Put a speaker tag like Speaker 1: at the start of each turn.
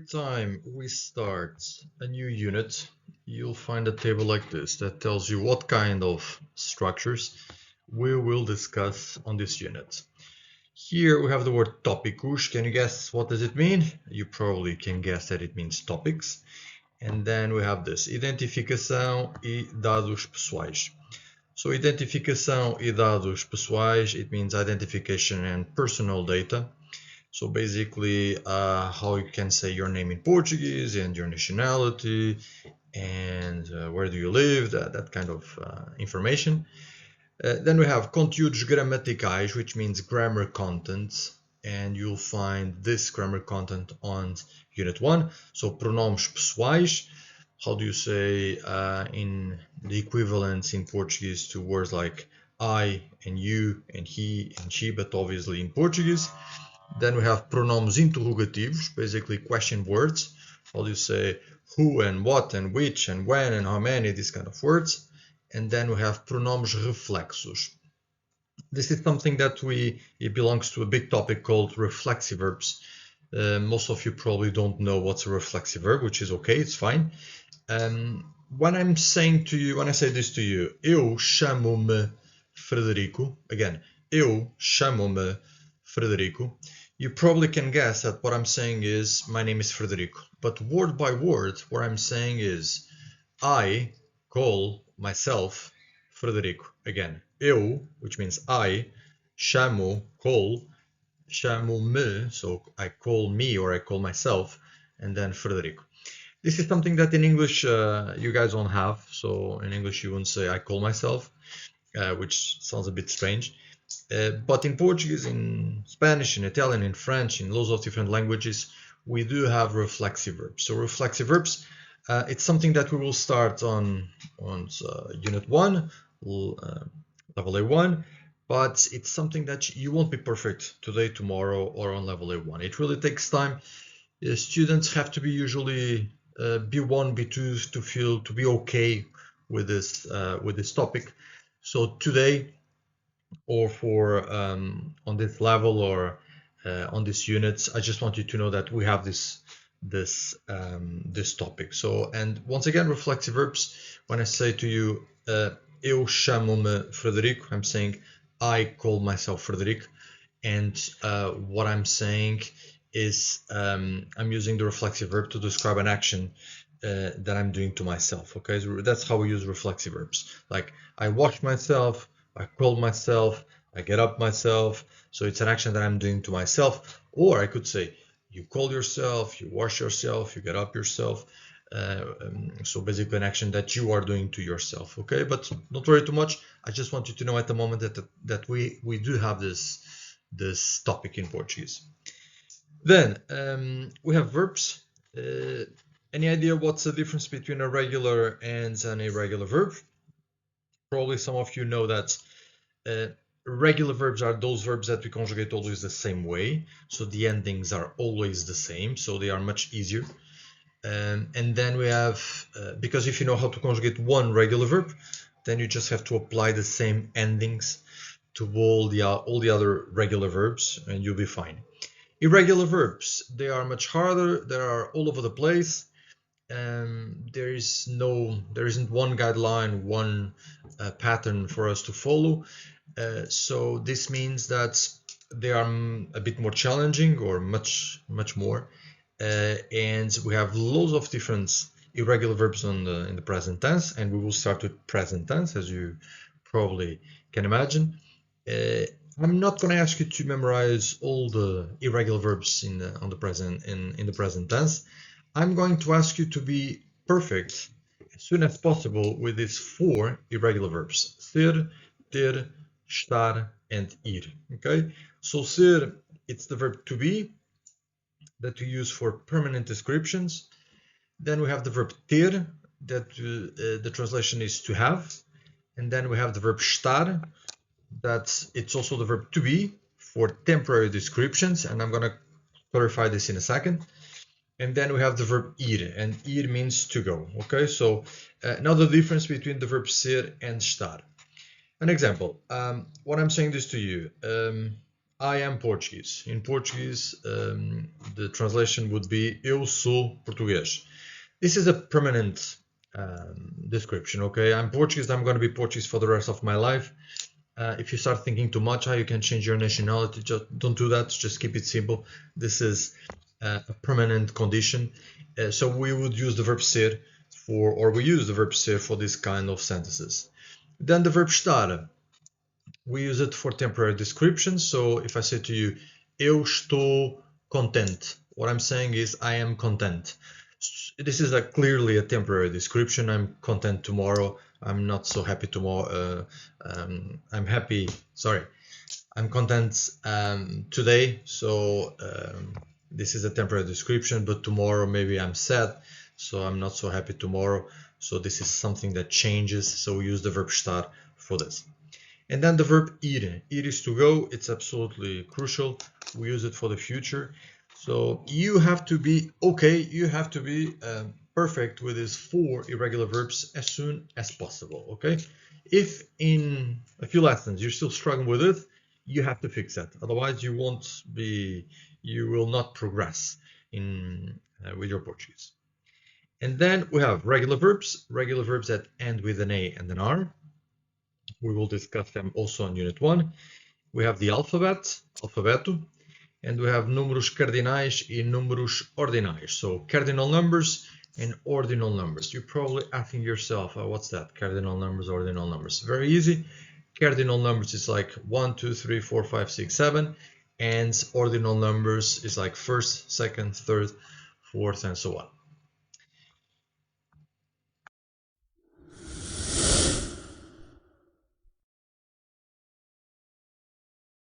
Speaker 1: every time we start a new unit, you'll find a table like this that tells you what kind of structures we will discuss on this unit. Here we have the word tópicos. Can you guess what does it mean? You probably can guess that it means topics. And then we have this, identificação e dados pessoais. So identificação e dados pessoais, it means identification and personal data. So basically how you can say your name in Portuguese and your nationality and where do you live, that kind of information. Then we have conteúdos gramaticais, which means grammar content, and you'll find this grammar content on Unit 1. So pronomes pessoais, how do you say in the equivalents in Portuguese to words like I and you and he and she, but obviously in Portuguese. Then we have pronomes interrogativos, basically question words. How do you say who and what and which and when and how many, these kind of words. And then we have pronomes reflexos. This is something that it belongs to a big topic called reflexive verbs. Most of you probably don't know what's a reflexive verb, which is okay, it's fine. When I say this to you, eu chamo-me Frederico, again, eu chamo-me Frederico, you probably can guess that what I'm saying is my name is Frederico. But word by word, what I'm saying is I call myself Frederico. Again, eu, which means I, chamo, call, chamo-me, so I call me or I call myself, and then Frederico. This is something that in English you guys don't have. So in English you wouldn't say I call myself, which sounds a bit strange. But in Portuguese, in Spanish, in Italian, in French, in loads of different languages, we do have reflexive verbs. So reflexive verbs, it's something that we will start on Unit 1, Level A1, but it's something that you won't be perfect today, tomorrow, or on Level A1. It really takes time. Students have to be usually B1, B2 to be okay with this topic. So today, or for on this level or on this unit, I just want you to know that we have this topic. So, and once again, reflexive verbs, when I say to you eu chamo-me Frederico, I'm saying I call myself Frederico, and what I'm saying is I'm using the reflexive verb to describe an action that I'm doing to myself. Okay, so that's how we use reflexive verbs. Like I wash myself, I call myself, I get up myself. So it's an action that I'm doing to myself. Or I could say you call yourself, you wash yourself, you get up yourself. So basically an action that you are doing to yourself. Okay, but don't worry too much. I just want you to know at the moment that we do have this topic in Portuguese. Then we have verbs. Any idea what's the difference between a regular and an irregular verb? Probably some of you know that regular verbs are those verbs that we conjugate always the same way. So the endings are always the same, so they are much easier. And then we have, because if you know how to conjugate one regular verb, then you just have to apply the same endings to all the other regular verbs, and you'll be fine. Irregular verbs, they are much harder. They are all over the place. There isn't one guideline, one pattern for us to follow. So this means that they are a bit more challenging, or much more. And we have loads of different irregular verbs in the present tense, and we will start with present tense, as you probably can imagine. I'm not going to ask you to memorize all the irregular verbs in the present tense. I'm going to ask you to be perfect as soon as possible with these 4 irregular verbs: ser, ter, estar, and ir. Okay, so ser, it's the verb to be that we use for permanent descriptions. Then we have the verb ter, that the translation is to have. And then we have the verb estar, that it's also the verb to be for temporary descriptions, and I'm going to clarify this in a second. And then we have the verb ir, and ir means to go. Okay, so now the difference between the verb ser and estar. An example, when I'm saying this to you, I am Portuguese. In Portuguese, the translation would be Eu sou português. This is a permanent description, okay? I'm Portuguese, I'm going to be Portuguese for the rest of my life. If you start thinking too much how you can change your nationality, just don't do that, just keep it simple. This is a permanent condition. So we would use the verb ser we use the verb ser for this kind of sentences. Then the verb estar, we use it for temporary description. So if I say to you, eu estou contente, what I'm saying is I am content. This is clearly a temporary description. I'm content tomorrow. I'm not so happy tomorrow. I'm content today. So this is a temporary description, but tomorrow maybe I'm sad, so I'm not so happy tomorrow. So this is something that changes. So we use the verb estar for this. And then the verb ir. Ir is to go. It's absolutely crucial. We use it for the future. So you have to be okay. You have to be perfect with these 4 irregular verbs as soon as possible. Okay. If in a few lessons you're still struggling with it, you have to fix that. Otherwise, you will not progress with your Portuguese. And then we have regular verbs that end with an A and an R. We will discuss them also on Unit 1. We have the alfabeto, and we have números cardinais e números ordinais. So cardinal numbers and ordinal numbers. You're probably asking yourself, oh, what's that? Cardinal numbers, ordinal numbers. Very easy. Cardinal numbers is like 1, 2, 3, 4, 5, 6, 7. And ordinal numbers is like first, second, third, fourth, and so on.